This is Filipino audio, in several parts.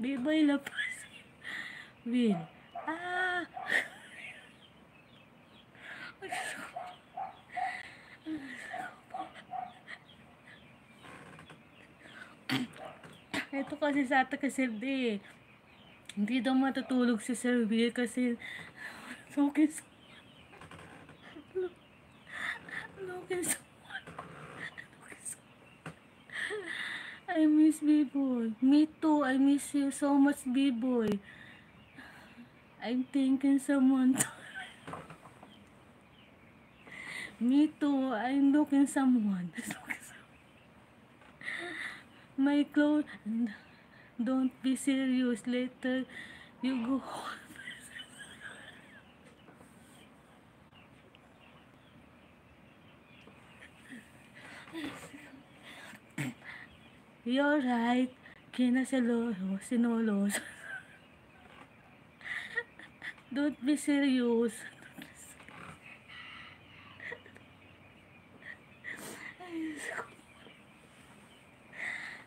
Bibay lapas. Will. Ah! Ito kasi sa ata kasi hindi daw matutulog si Sir Will kasi looking so, looking so, looking so. I miss B-Boy. Me too. I miss you so much, B-Boy. I'm thinking someone. Me too. I'm looking someone. My clothes. Don't be serious. Later, you go home. You're right. Sinolos. Don't be serious.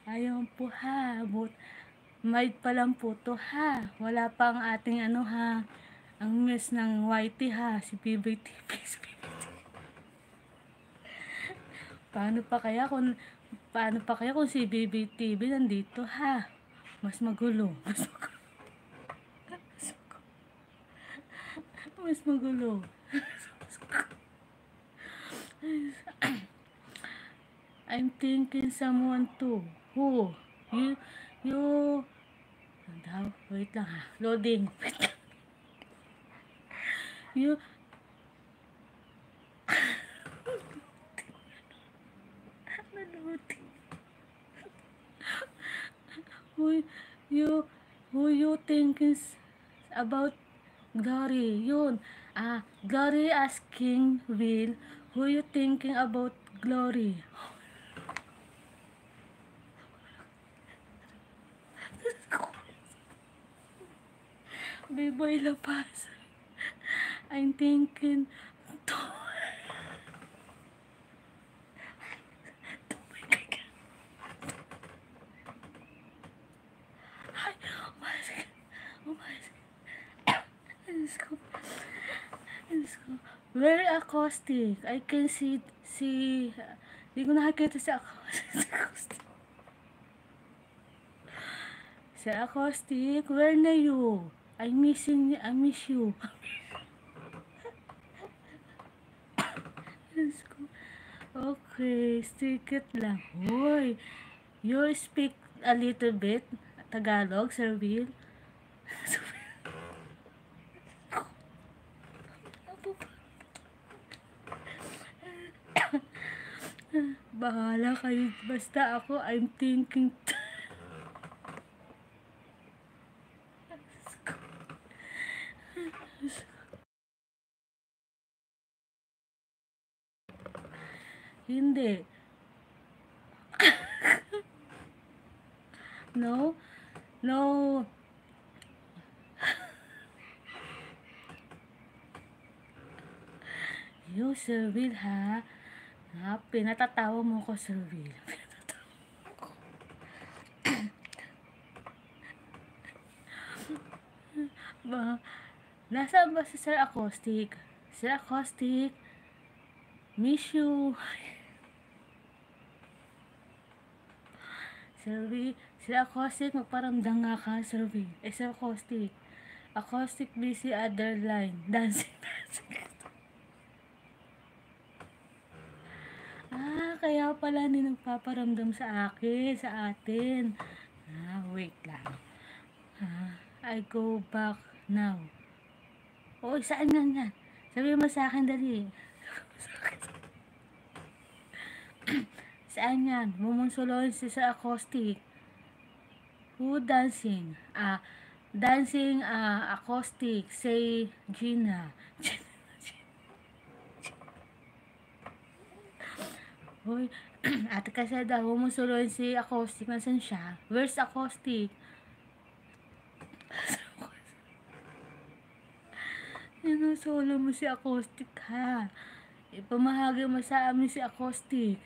Ayun po ha. Might pa lang po to ha. Wala pa ang ating ano ha. Ang miss ng Whitey ha. Si PBTV. Paano pa kaya kung si BBTV nandito ha? Mas magulo. Mas magulo. I'm thinking someone too. Who? You, wait lang ha. Loading. You, who, you, who you thinking about Glory? Yun. Glory asking Will, who you thinking about Glory? Beboy Lapas. I'm thinking to. Very acoustic. I can see, di ko nakakita sa acoustic. Sa acoustic, where na you? I miss you. Okay, sticket lang. Hoy, you speak a little bit Tagalog, Sir Will? Bahala kayo. Basta ako, I'm thinking. Hindi. No? No. You, Sir Will, ha? Pinatatawa mo ko, Sir Will. Nasaan ba si Sir Acoustic? Sir Acoustic, miss you. Sir Will, Sir Acoustic, magparamdam nga ka, Sir Will. Sir Acoustic. Acoustic busy other line. Dancing. Kaya pala hindi nagpaparamdam sa atin. Wait lang. I go back now. Oo, saan nga? Sabi mo sa akin, dali. Saan yan? Mumunsulon si sa acoustic. Who dancing? Dancing acoustic. Say Gina. Hoy, ate kasi daw, mumunsulon si acoustic. Nasaan siya? Where's acoustic? Solo mo si acoustic ha. Ipamahagi mo sa amin si acoustic.